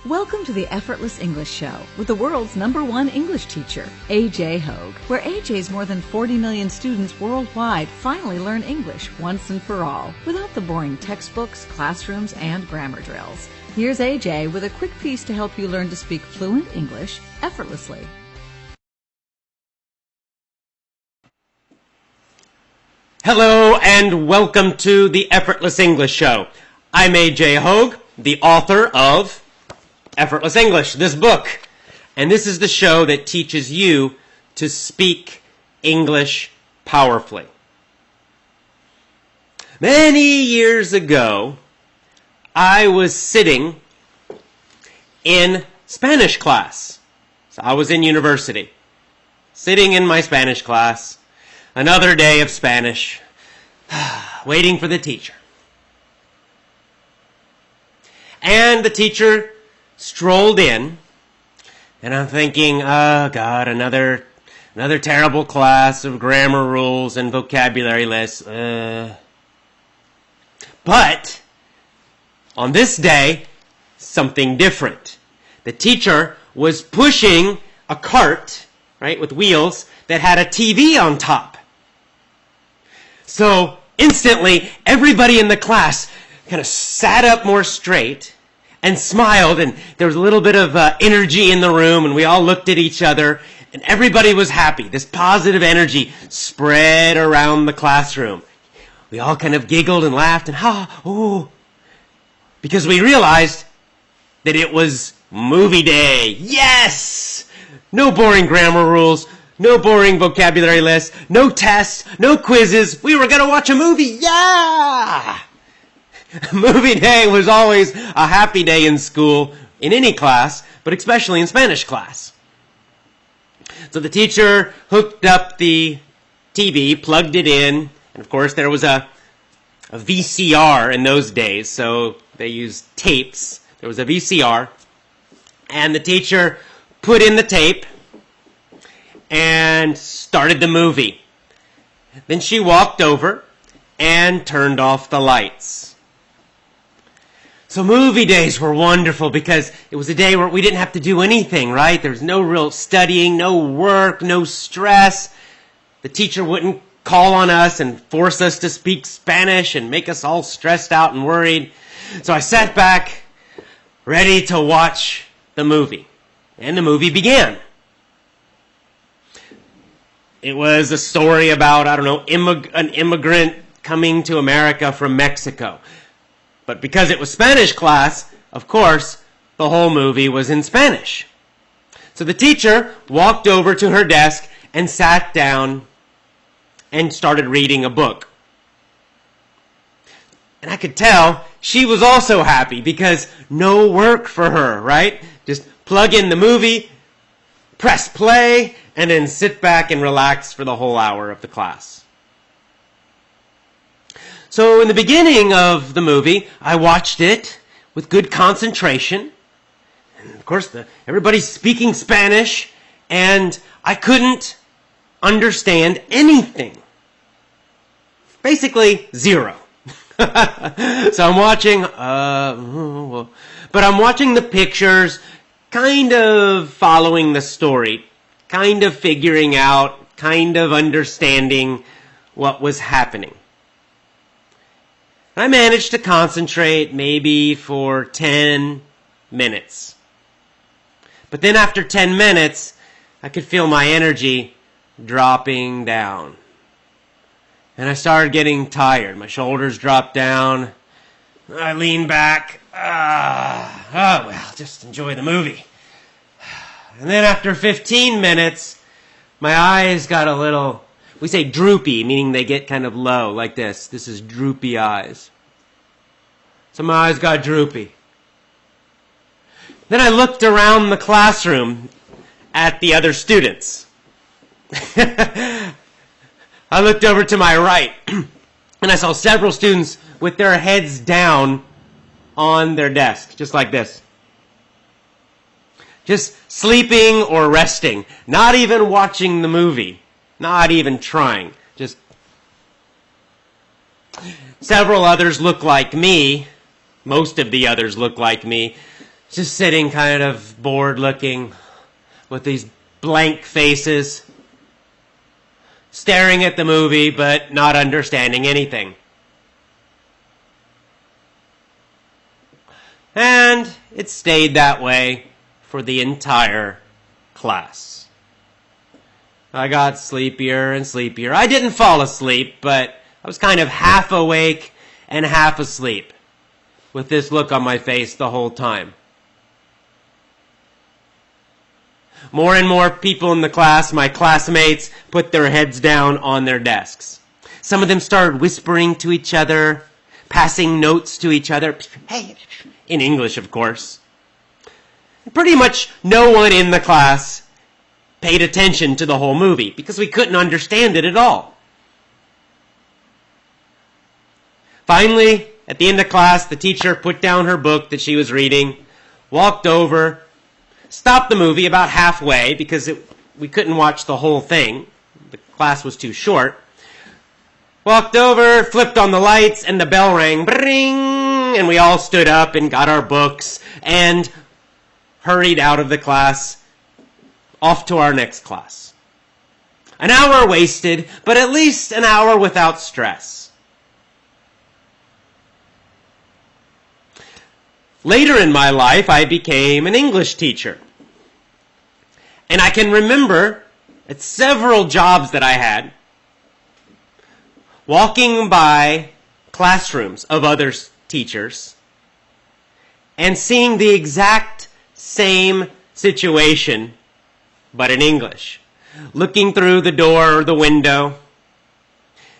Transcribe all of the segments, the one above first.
Welcome to the Effortless English Show with the world's #1 English teacher, A.J. Hogue, where A.J.'s more than 40 million students worldwide finally learn English once and for all, without the boring textbooks, classrooms, and grammar drills. Here's A.J. with a quick piece to help you learn to speak fluent English effortlessly. Hello and welcome to the Effortless English Show. I'm A.J. Hogue, the author of Effortless English, this book. And this is the show that teaches you to speak English powerfully. Many years ago, I was sitting in Spanish class. So I was in university, sitting in my Spanish class, another day of Spanish, waiting for the teacher. And the teacher strolled in, and I'm thinking, oh God, another terrible class of grammar rules and vocabulary lists. But on this day, something different. The teacher was pushing a cart, right, with wheels that had a TV on top. So instantly, everybody in the class kind of sat up more straight and smiled, and there was a little bit of energy in the room, and we all looked at each other, and everybody was happy. This positive energy spread around the classroom. We all kind of giggled and laughed and ooh, because we realized that it was movie day. Yes! No boring grammar rules, no boring vocabulary lists, no tests, no quizzes. We were going to watch a movie. Yeah! Movie day was always a happy day in school, in any class, but especially in Spanish class. So the teacher hooked up the TV, plugged it in, and of course there was a VCR in those days, so they used tapes. There was a VCR, and the teacher put in the tape and started the movie. Then she walked over and turned off the lights. So movie days were wonderful because it was a day where we didn't have to do anything, right? There was no real studying, no work, no stress. The teacher wouldn't call on us and force us to speak Spanish and make us all stressed out and worried. So I sat back, ready to watch the movie. And the movie began. It was a story about, an immigrant coming to America from Mexico. But because it was Spanish class, of course, the whole movie was in Spanish. So the teacher walked over to her desk and sat down and started reading a book. And I could tell she was also happy because no work for her, right? Just plug in the movie, press play, and then sit back and relax for the whole hour of the class. So in the beginning of the movie, I watched it with good concentration. And of course, everybody's speaking Spanish, and I couldn't understand anything. Basically, zero. So I'm watching, but I'm watching the pictures, kind of following the story, kind of figuring out, kind of understanding what was happening. I managed to concentrate maybe for 10 minutes. But then after 10 minutes, I could feel my energy dropping down. And I started getting tired. My shoulders dropped down. I leaned back. Just enjoy the movie. And then after 15 minutes, my eyes got a little, we say droopy, meaning they get kind of low, like this. This is droopy eyes. So my eyes got droopy. Then I looked around the classroom at the other students. I looked over to my right, and I saw several students with their heads down on their desk, just like this. Just sleeping or resting, not even watching the movie. Not even trying. Just several others look like me. Most of the others look like me. just sitting kind of bored looking with these blank faces, staring at the movie but not understanding anything. And it stayed that way for the entire class. I got sleepier and sleepier. I didn't fall asleep, but I was kind of half awake and half asleep with this look on my face the whole time. More and more people in the class, my classmates, put their heads down on their desks. Some of them started whispering to each other, passing notes to each other. Hey, in English, of course. Pretty much no one in the class paid attention to the whole movie because we couldn't understand it at all. Finally, at the end of class, the teacher put down her book that she was reading, walked over, stopped the movie about halfway because we couldn't watch the whole thing. The class was too short. Walked over, flipped on the lights, and the bell rang. Bring! And we all stood up and got our books and hurried out of the class, off to our next class. An hour wasted, but at least an hour without stress. Later in my life, I became an English teacher. And I can remember at several jobs that I had, walking by classrooms of other teachers and seeing the exact same situation, but in English. Looking through the door or the window,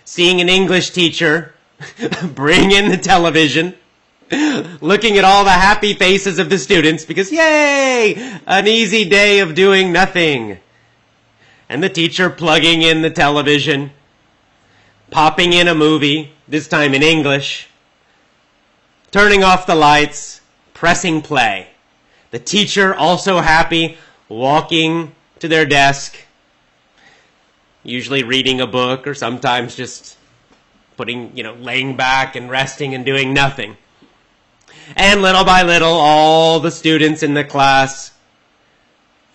seeing an English teacher bring in the television, looking at all the happy faces of the students because, yay, an easy day of doing nothing. And the teacher plugging in the television, popping in a movie, this time in English, turning off the lights, pressing play. The teacher also happy, walking to their desk, usually reading a book or sometimes just laying back and resting and doing nothing. And little by little, all the students in the class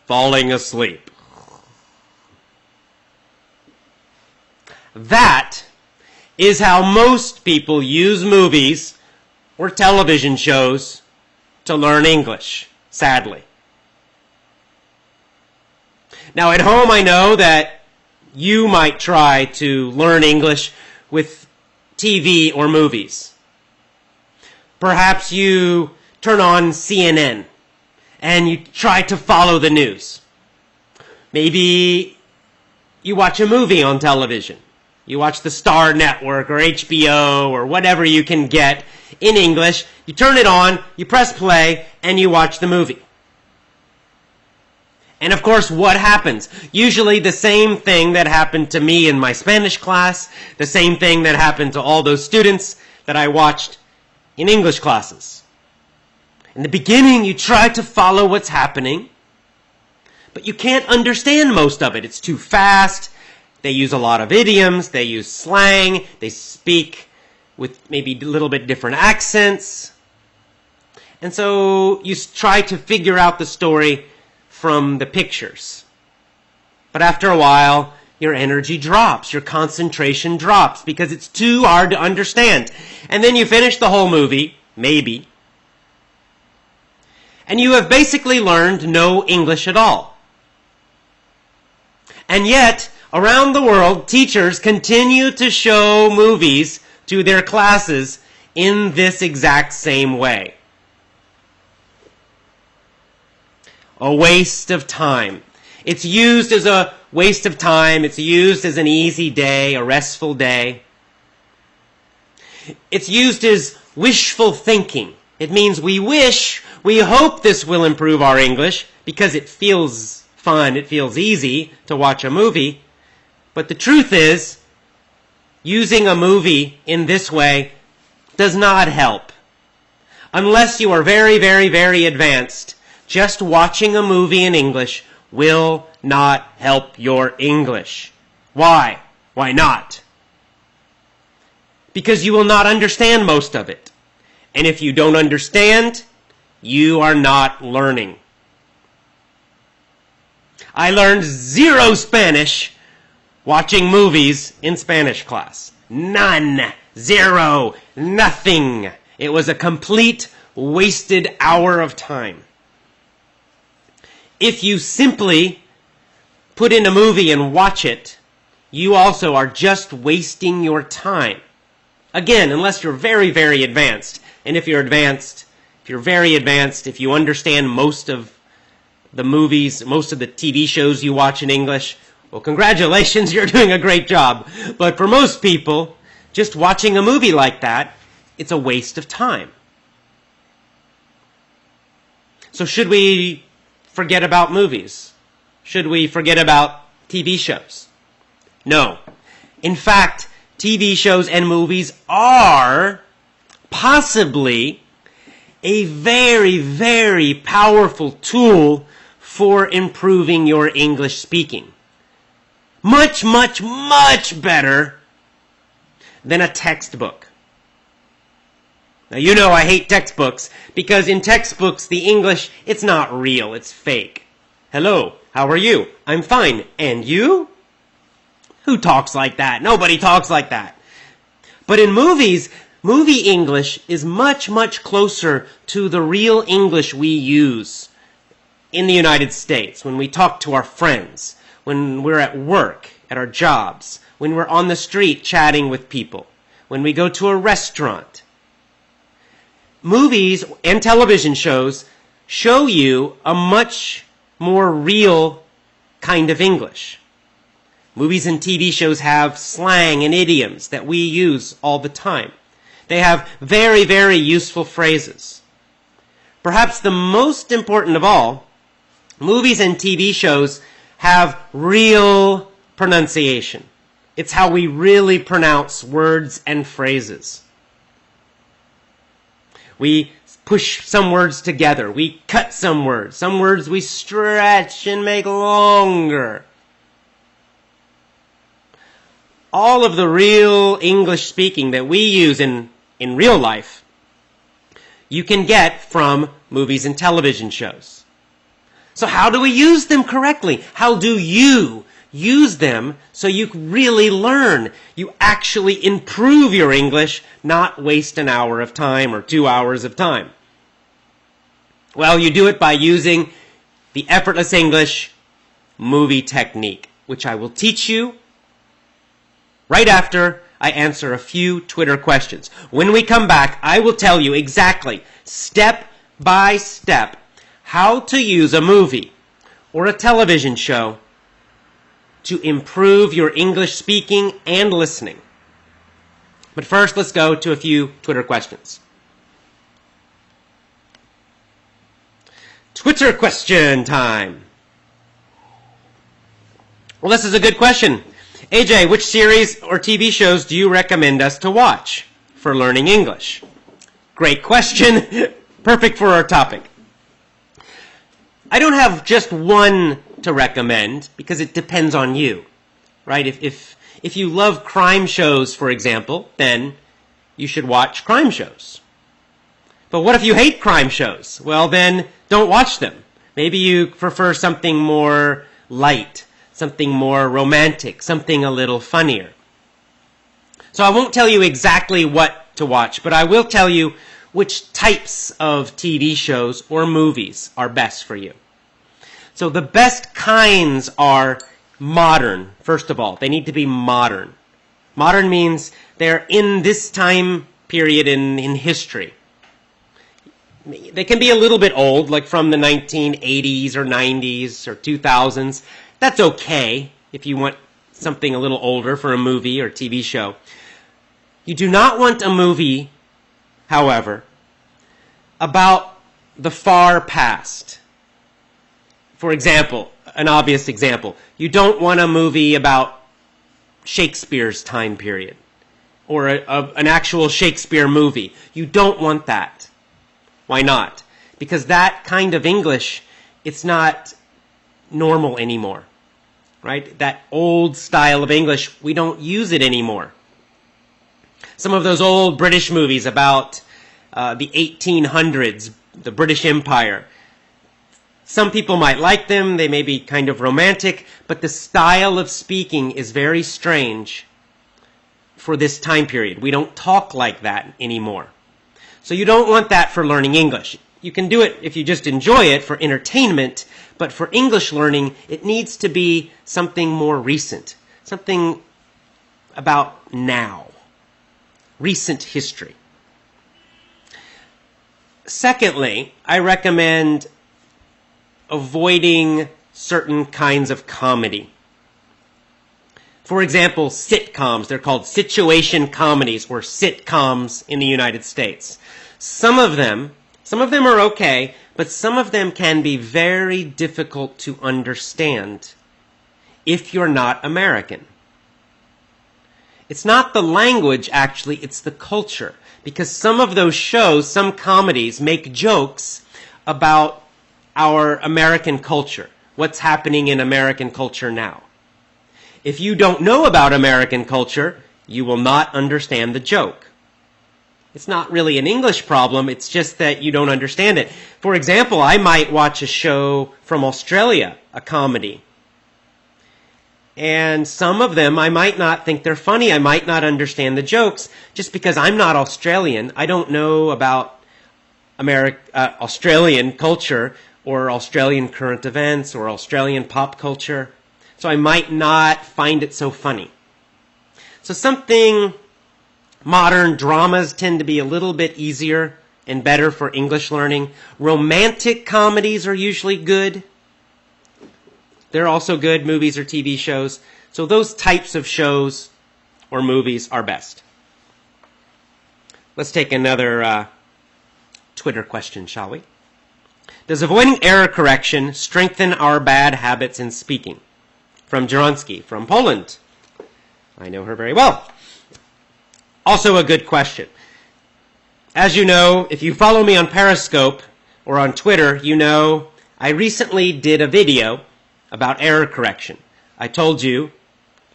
falling asleep. That is how most people use movies or television shows to learn English, sadly. Now at home, I know that you might try to learn English with TV or movies. Perhaps you turn on CNN and you try to follow the news. Maybe you watch a movie on television. You watch the Star Network or HBO or whatever you can get in English. You turn it on, you press play, and you watch the movie. And of course, what happens? Usually the same thing that happened to me in my Spanish class, the same thing that happened to all those students that I watched in English classes. In the beginning, you try to follow what's happening, but you can't understand most of it. It's too fast. They use a lot of idioms. They use slang. They speak with maybe a little bit different accents. And so you try to figure out the story from the pictures. But after a while, your energy drops, your concentration drops because it's too hard to understand. And then you finish the whole movie, maybe, and you have basically learned no English at all. And yet, around the world, teachers continue to show movies to their classes in this exact same way. A waste of time. It's used as a waste of time. It's used as an easy day, a restful day. It's used as wishful thinking. It means we hope this will improve our English because it feels fun, it feels easy to watch a movie. But the truth is, using a movie in this way does not help. Unless you are very, very, very advanced, just watching a movie in English will not help your English. Why? Why not? Because you will not understand most of it. And if you don't understand, you are not learning. I learned 0 Spanish watching movies in Spanish class. None. 0. Nothing. It was a complete wasted hour of time. If you simply put in a movie and watch it, you also are just wasting your time. Again, unless you're very, very advanced. And if you're advanced, if you're very advanced, if you understand most of the movies, most of the TV shows you watch in English, well, congratulations, you're doing a great job. But for most people, just watching a movie like that, it's a waste of time. So should we forget about movies? Should we forget about TV shows? No. In fact, TV shows and movies are possibly a very, very powerful tool for improving your English speaking. Much, much, much better than a textbook. Now, you know I hate textbooks because in textbooks, the English, it's not real, it's fake. Hello, how are you? I'm fine. And you? Who talks like that? Nobody talks like that. But in movies, movie English is much, much closer to the real English we use in the United States, when we talk to our friends, when we're at work, at our jobs, when we're on the street chatting with people, when we go to a restaurant. Movies and television shows show you a much more real kind of English. Movies and TV shows have slang and idioms that we use all the time. They have very, very useful phrases. Perhaps the most important of all, movies and TV shows have real pronunciation. It's how we really pronounce words and phrases. We push some words together. We cut some words. Some words we stretch and make longer. All of the real English speaking that we use in real life, you can get from movies and television shows. So how do we use them correctly? How do you use them so you really learn? You actually improve your English, not waste an hour of time or 2 hours of time. Well, you do it by using the Effortless English movie technique, which I will teach you right after I answer a few Twitter questions. When we come back, I will tell you exactly, step by step, how to use a movie or a television show to improve your English speaking and listening. But first, let's go to a few Twitter questions. Twitter question time. Well, this is a good question. AJ, which series or TV shows do you recommend us to watch for learning English? Great question. Perfect for our topic. I don't have just one to recommend because it depends on you, right? If you love crime shows, for example, then you should watch crime shows. But what if you hate crime shows? Well, then don't watch them. Maybe you prefer something more light, something more romantic, something a little funnier. So I won't tell you exactly what to watch, but I will tell you which types of TV shows or movies are best for you. So the best kinds are modern, first of all. They need to be modern. Modern means they're in this time period in history. They can be a little bit old, like from the 1980s or 90s or 2000s. That's okay if you want something a little older for a movie or TV show. You do not want a movie, however, about the far past. For example, an obvious example, you don't want a movie about Shakespeare's time period or an actual Shakespeare movie. You don't want that. Why not? Because that kind of English, it's not normal anymore, right? That old style of English, we don't use it anymore. Some of those old British movies about the 1800s, the British Empire. Some people might like them, they may be kind of romantic, but the style of speaking is very strange for this time period. We don't talk like that anymore. So you don't want that for learning English. You can do it if you just enjoy it for entertainment, but for English learning, it needs to be something more recent, something about now, recent history. Secondly, I recommend avoiding certain kinds of comedy. For example, sitcoms. They're called situation comedies or sitcoms in the United States. Some of them are okay, but some of them can be very difficult to understand if you're not American. It's not the language, actually, it's the culture. Because some of those shows, some comedies, make jokes about our American culture, what's happening in American culture now. If you don't know about American culture, you will not understand the joke. It's not really an English problem, it's just that you don't understand it. For example, I might watch a show from Australia, a comedy. And some of them I might not think they're funny, I might not understand the jokes, just because I'm not Australian. I don't know about Australian culture or Australian current events or Australian pop culture. So I might not find it so funny. So something modern dramas tend to be a little bit easier and better for English learning. Romantic comedies are usually good. They're also good, movies or TV shows. So those types of shows or movies are best. Let's take another Twitter question, shall we? Does avoiding error correction strengthen our bad habits in speaking? From Jaronsky, from Poland. I know her very well. Also a good question. As you know, if you follow me on Periscope or on Twitter, you know I recently did a video about error correction. I told you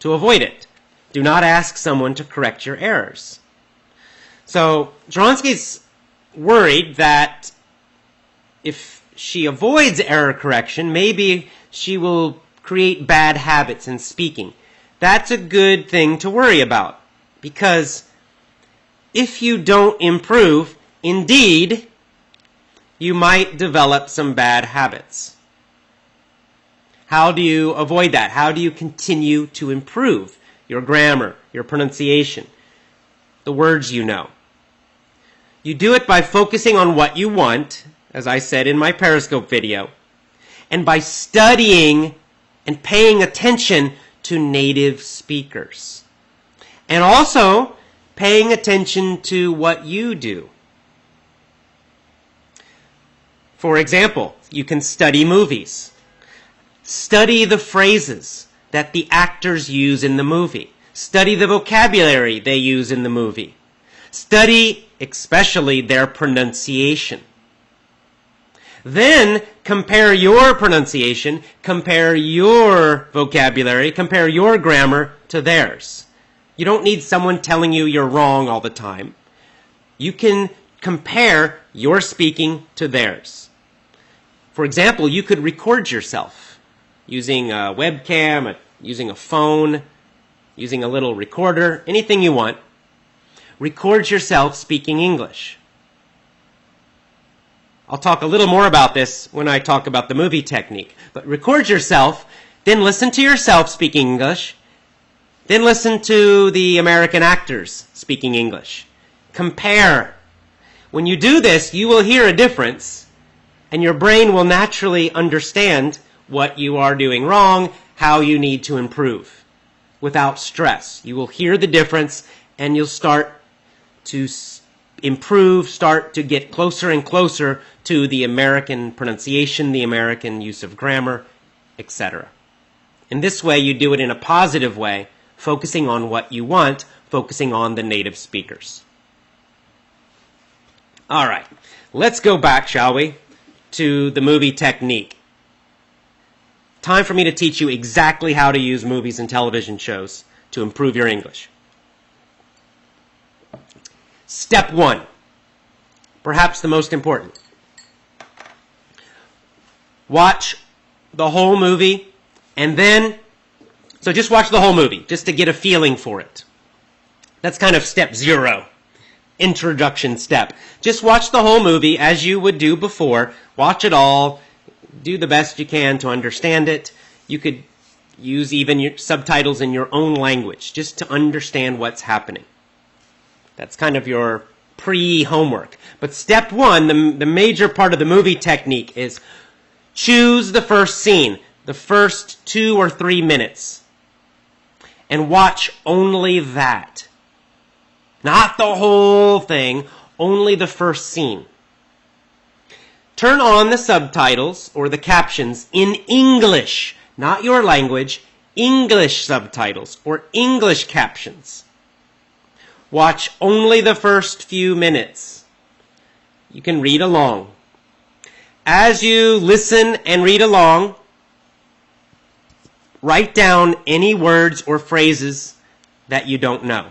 to avoid it. Do not ask someone to correct your errors. So Jaronsky's worried that if she avoids error correction, maybe she will create bad habits in speaking. That's a good thing to worry about, because if you don't improve, indeed, you might develop some bad habits. How do you avoid that? How do you continue to improve your grammar, your pronunciation, the words you know? You do it by focusing on what you want, as I said in my Periscope video, and by studying and paying attention to native speakers. And also paying attention to what you do. For example, you can study movies. Study the phrases that the actors use in the movie. Study the vocabulary they use in the movie. Study especially their pronunciation. Then compare your pronunciation, compare your vocabulary, compare your grammar to theirs. You don't need someone telling you you're wrong all the time. You can compare your speaking to theirs. For example, you could record yourself using a webcam, using a phone, using a little recorder, anything you want. Record yourself speaking English. I'll talk a little more about this when I talk about the movie technique. But record yourself, then listen to yourself speaking English, then listen to the American actors speaking English. Compare. When you do this, you will hear a difference, and your brain will naturally understand what you are doing wrong, how you need to improve, without stress. You will hear the difference, and you'll start to improve, start to get closer and closer to the American pronunciation, the American use of grammar, etc. In this way, you do it in a positive way, focusing on what you want, focusing on the native speakers. All right, let's go back, shall we, to the movie technique. Time for me to teach you exactly how to use movies and television shows to improve your English. Step 1, perhaps the most important. watch the whole movie, and then, so just watch the whole movie, just to get a feeling for it. That's kind of step 0, introduction step. Just watch the whole movie as you would do before. Watch it all. Do the best you can to understand it. You could use even your subtitles in your own language, just to understand what's happening. That's kind of your pre-homework. But step 1, the major part of the movie technique is choose the first scene, the first 2 or 3 minutes, and watch only that. Not the whole thing, only the first scene. Turn on the subtitles or the captions in English, not your language, English subtitles or English captions. Watch only the first few minutes. You can read along. As you listen and read along, write down any words or phrases that you don't know.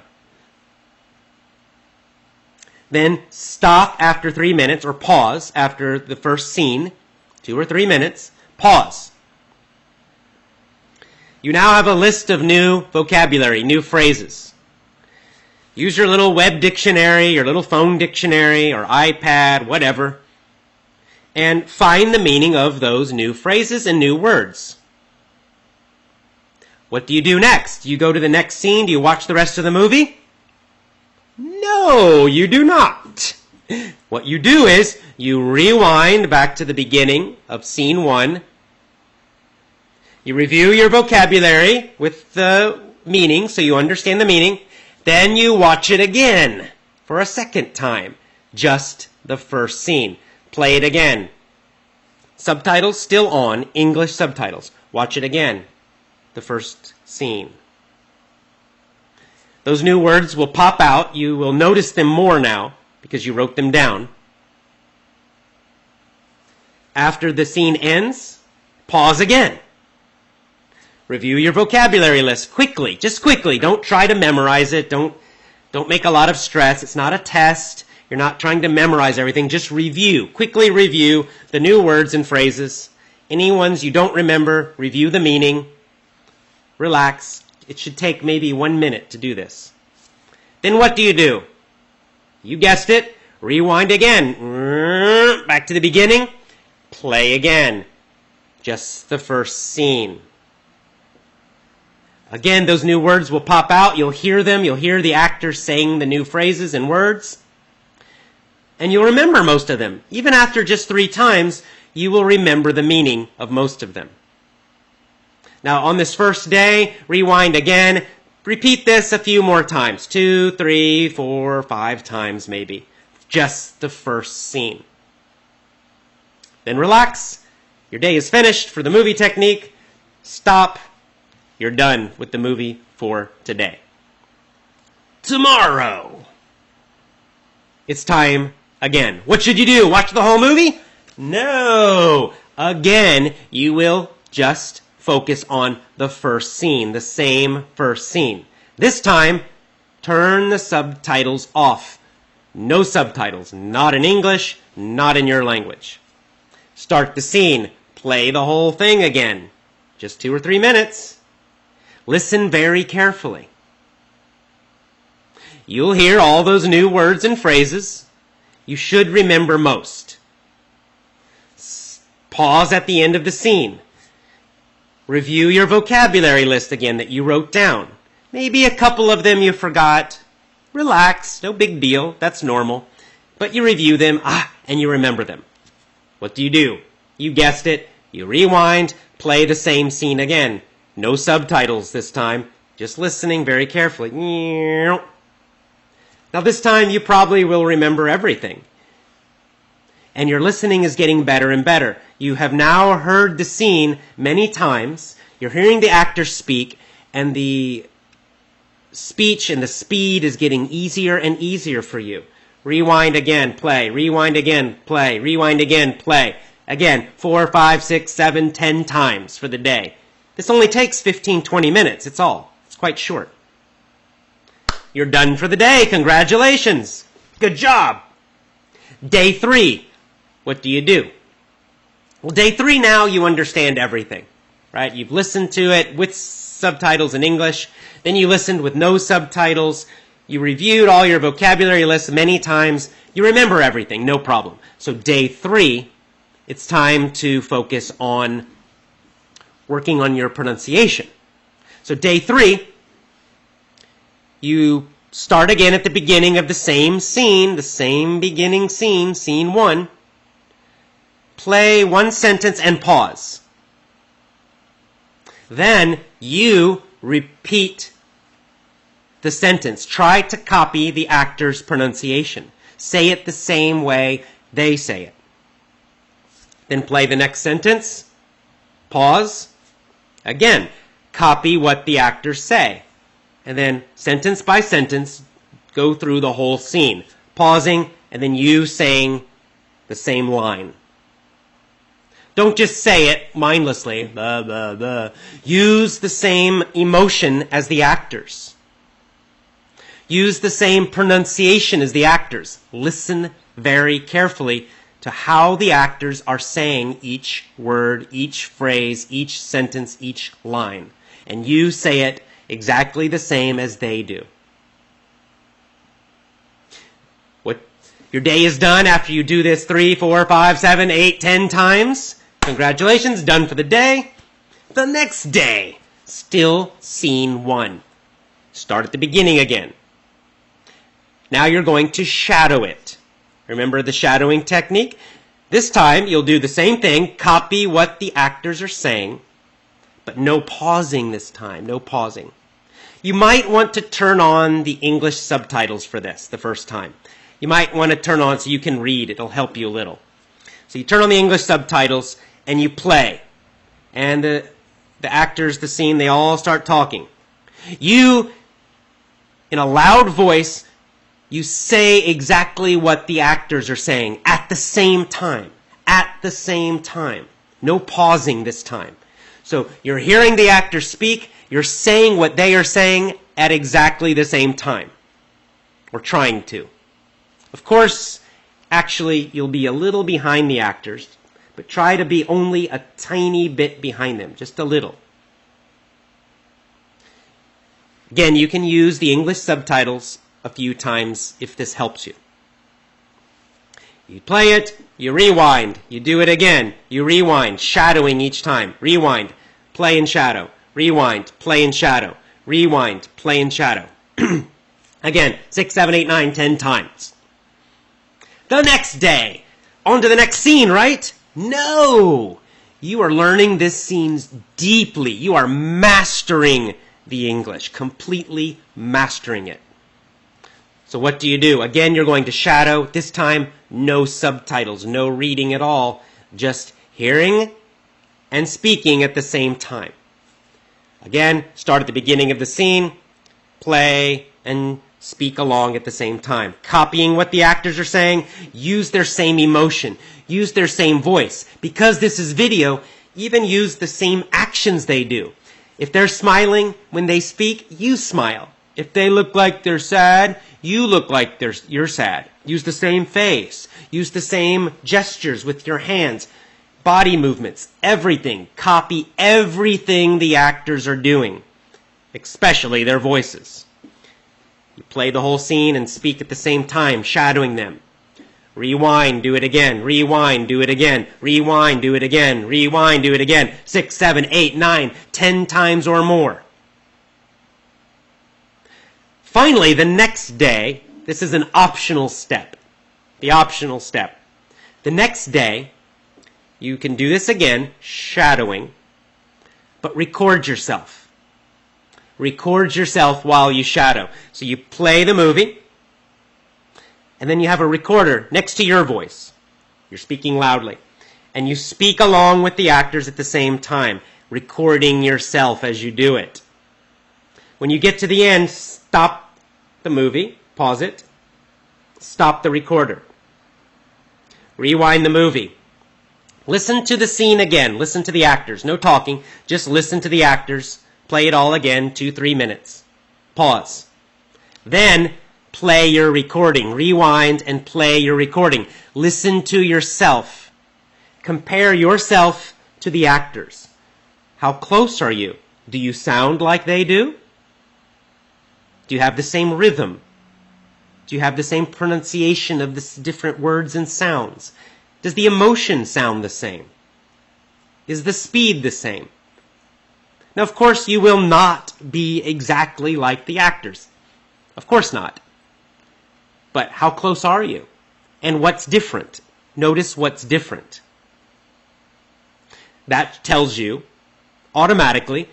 Then stop after 3 minutes, or pause after the first scene, 2 or 3 minutes, pause. You now have a list of new vocabulary, new phrases. Use your little web dictionary, your little phone dictionary, or iPad, whatever, and find the meaning of those new phrases and new words. What do you do next? Do you go to the next scene? Do you watch the rest of the movie? No, you do not. What you do is you rewind back to the beginning of scene 1. You review your vocabulary with the meaning so you understand the meaning. Then you watch it again for a second time. Just the first scene. Play it again. Subtitles still on, English subtitles. Watch it again. The first scene. Those new words will pop out. You will notice them more now because you wrote them down. After the scene ends, pause again. Review your vocabulary list quickly, just quickly. Don't try to memorize it. Don't make a lot of stress. It's not a test. You're not trying to memorize everything. Just review, quickly review the new words and phrases. Any ones you don't remember, review the meaning. Relax. It should take maybe 1 minute to do this. Then what do? You guessed it. Rewind again. Back to the beginning. Play again. Just the first scene. Again, those new words will pop out. You'll hear them. You'll hear the actors saying the new phrases and words. And you'll remember most of them. Even after just 3 times, you will remember the meaning of most of them. Now, on this first day, rewind again. Repeat this a few more times. 2, 3, 4, 5 times maybe. Just the first scene. Then relax. Your day is finished for the movie technique. Stop. You're done with the movie for today. Tomorrow, it's time again. What should you do? Watch the whole movie? No. Again, you will just focus on the first scene, the same first scene. This time, turn the subtitles off. No subtitles, not in English, not in your language. Start the scene. Play the whole thing again. Just 2 or 3 minutes. Listen very carefully. You'll hear all those new words and phrases. You should remember most. Pause at the end of the scene. Review your vocabulary list again that you wrote down. Maybe a couple of them you forgot. Relax, no big deal, that's normal. But you review them, and you remember them. What do? You guessed it, you rewind, play the same scene again. No subtitles this time, just listening very carefully. Now this time you probably will remember everything. And your listening is getting better and better. You have now heard the scene many times. You're hearing the actors speak, and the speech and the speed is getting easier and easier for you. Rewind again, play. Rewind again, play. Rewind again, play. Again, 4, 5, 6, 7, 10 times for the day. This only takes 15, 20 minutes. It's all. It's quite short. You're done for the day. Congratulations. Good job. Day 3. What do? Well, day 3 now, you understand everything, right? You've listened to it with subtitles in English. Then you listened with no subtitles. You reviewed all your vocabulary lists many times. You remember everything, no problem. So day 3, it's time to focus on working on your pronunciation. So day 3, you start again at the beginning of the same scene, the same beginning scene, scene 1. Play one sentence and pause. Then you repeat the sentence. Try to copy the actor's pronunciation. Say it the same way they say it. Then play the next sentence. Pause. Again, copy what the actors say. And then sentence by sentence, go through the whole scene. Pausing, and then you saying the same line. Don't just say it mindlessly. Blah, blah, blah. Use the same emotion as the actors. Use the same pronunciation as the actors. Listen very carefully to how the actors are saying each word, each phrase, each sentence, each line. And you say it exactly the same as they do. Your day is done after you do this 3, 4, 5, 7, 8, 10 times. Congratulations, done for the day. The next day, still scene 1. Start at the beginning again. Now you're going to shadow it. Remember the shadowing technique? This time you'll do the same thing, copy what the actors are saying, but no pausing this time, no pausing. You might want to turn on the English subtitles for this the first time. You might want to turn on so you can read. It'll help you a little. So you turn on the English subtitles and you play. And the actors, the scene, they all start talking. You, in a loud voice, you say exactly what the actors are saying at the same time. At the same time. No pausing this time. So you're hearing the actors speak. You're saying what they are saying at exactly the same time. Or trying to. Of course, actually, you'll be a little behind the actors. But try to be only a tiny bit behind them. Just a little. Again, you can use the English subtitles a few times if this helps you. You play it, you rewind, you do it again, you rewind, shadowing each time. Rewind, play and shadow. Rewind, play and shadow. Rewind, play and shadow. Again, 6, 7, 8, 9, 10 times. The next day, on to the next scene, right? No! You are learning this scene deeply. You are mastering the English, completely mastering it. So what do you do? Again, you're going to shadow. This time, no subtitles, no reading at all. Just hearing and speaking at the same time. Again, start at the beginning of the scene, play, and speak along at the same time. Copying what the actors are saying, use their same emotion, use their same voice. Because this is video, even use the same actions they do. If they're smiling when they speak, you smile. If they look like they're sad, you look like you're sad. Use the same face. Use the same gestures with your hands. Body movements. Everything. Copy everything the actors are doing. Especially their voices. You play the whole scene and speak at the same time, shadowing them. Rewind, do it again. Rewind, do it again. Rewind, do it again. Rewind, do it again. 6, 7, 8, 9, 10 times or more. Finally, the next day, this is an optional step. The optional step. The next day, you can do this again, shadowing, but record yourself. Record yourself while you shadow. So you play the movie, and then you have a recorder next to your voice. You're speaking loudly. And you speak along with the actors at the same time, recording yourself as you do it. When you get to the end, stop the movie, pause it, stop the recorder. Rewind the movie. Listen to the scene again. Listen to the actors. No talking. Just listen to the actors. Play it all again, 2-3 minutes. Pause. Then play your recording. Rewind and play your recording. Listen to yourself. compare yourself to the actors. How close are you? Do you sound like they do? Do you have the same rhythm? Do you have the same pronunciation of the different words and sounds? Does the emotion sound the same? Is the speed the same? Now, of course, you will not be exactly like the actors. Of course not. But how close are you? And what's different? Notice what's different. That tells you automatically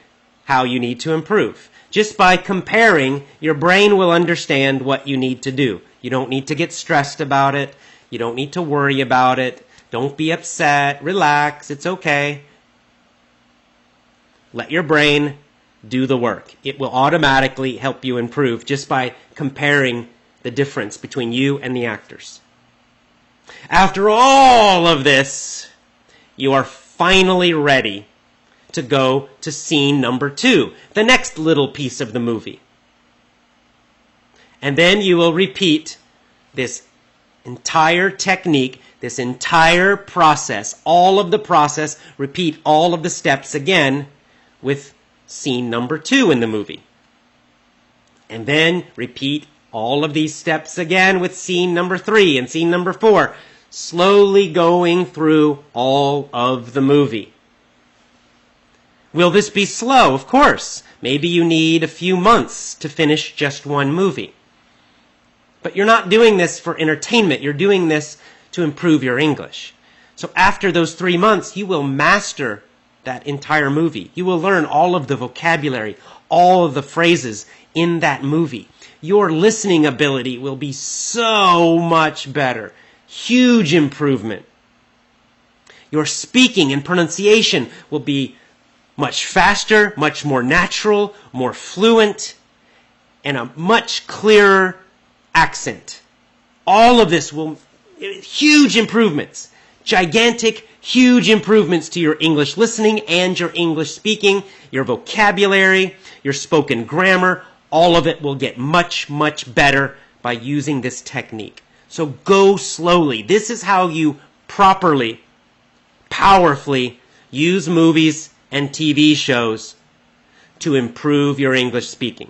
how you need to improve. Just by comparing, your brain will understand what you need to do. You don't need to get stressed about it. You don't need to worry about it. Don't be upset. Relax. It's okay. Let your brain do the work. It will automatically help you improve just by comparing the difference between you and the actors. After all of this, you are finally ready to go to scene number 2, the next little piece of the movie. And then you will repeat this entire technique, this entire process, all of the process, repeat all of the steps again with scene number 2 in the movie. And then repeat all of these steps again with scene number 3 and scene number 4, slowly going through all of the movie. Will this be slow? Of course. Maybe you need a few months to finish just one movie. But you're not doing this for entertainment. You're doing this to improve your English. So after those 3 months, you will master that entire movie. You will learn all of the vocabulary, all of the phrases in that movie. Your listening ability will be so much better. Huge improvement. Your speaking and pronunciation will be much faster, much more natural, more fluent, and a much clearer accent. All of this will, huge improvements, gigantic, huge improvements to your English listening and your English speaking, your vocabulary, your spoken grammar. All of it will get much, much better by using this technique. So go slowly. This is how you properly, powerfully use movies and TV shows to improve your English speaking.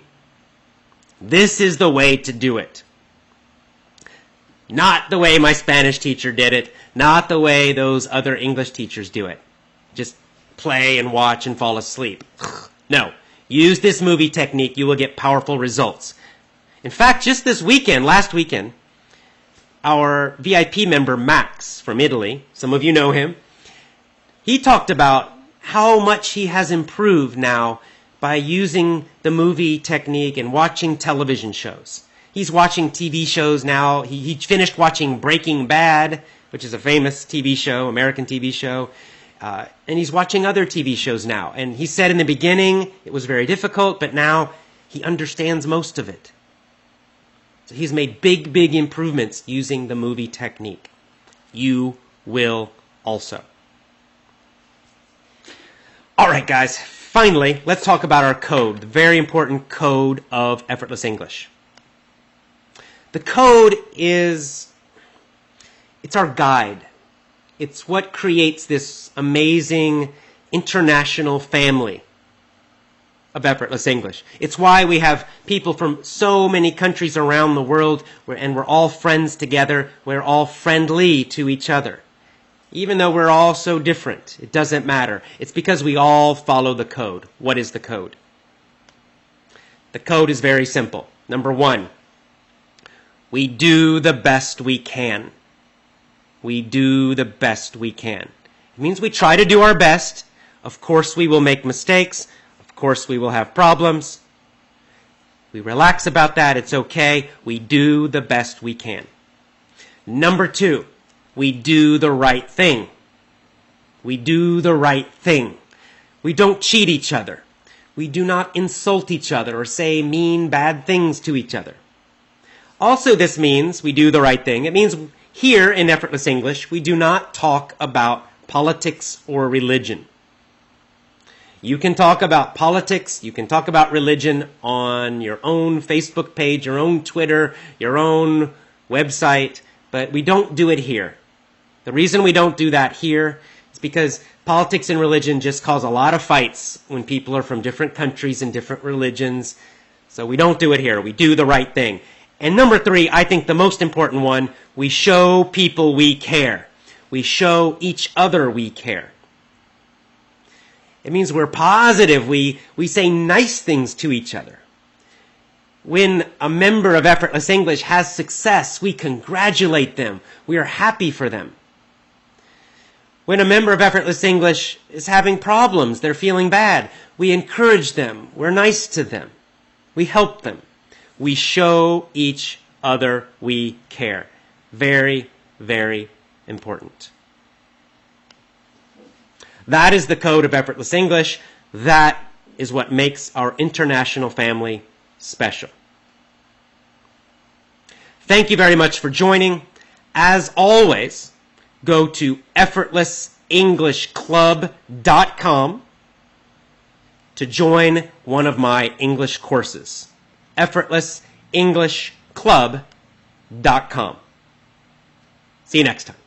This is the way to do it. Not the way my Spanish teacher did it, not the way those other English teachers do it. Just play and watch and fall asleep. No. Use this movie technique, you will get powerful results. In fact, just this weekend, last weekend, our VIP member Max from Italy, some of you know him, he talked about how much he has improved now by using the movie technique and watching television shows. He's watching TV shows now. He finished watching Breaking Bad, which is a famous TV show, American TV show. And he's watching other TV shows now. And he said in the beginning it was very difficult, but now he understands most of it. So he's made big, big improvements using the movie technique. You will also. All right, guys, finally, let's talk about our code, the very important code of effortless English. The code it's our guide. It's what creates this amazing international family of effortless English. It's why we have people from so many countries around the world, and we're all friends together. We're all friendly to each other. Even though we're all so different, it doesn't matter. It's because we all follow the code. What is the code? The code is very simple. Number 1, we do the best we can. We do the best we can. It means we try to do our best. Of course, we will make mistakes. Of course, we will have problems. We relax about that. It's okay. We do the best we can. Number 2, we do the right thing. We do the right thing. We don't cheat each other. We do not insult each other or say mean, bad things to each other. Also, this means we do the right thing. It means here in Effortless English, we do not talk about politics or religion. You can talk about politics, you can talk about religion on your own Facebook page, your own Twitter, your own website, but we don't do it here. The reason we don't do that here is because politics and religion just cause a lot of fights when people are from different countries and different religions. So we don't do it here. We do the right thing. And number 3, I think the most important one, we show people we care. We show each other we care. It means we're positive. We say nice things to each other. When a member of Effortless English has success, we congratulate them. We are happy for them. When a member of Effortless English is having problems, they're feeling bad, we encourage them. We're nice to them. We help them. We show each other we care. Very, very important. That is the code of Effortless English. That is what makes our international family special. Thank you very much for joining. As always, go to effortlessenglishclub.com to join one of my English courses. effortlessenglishclub.com. See you next time.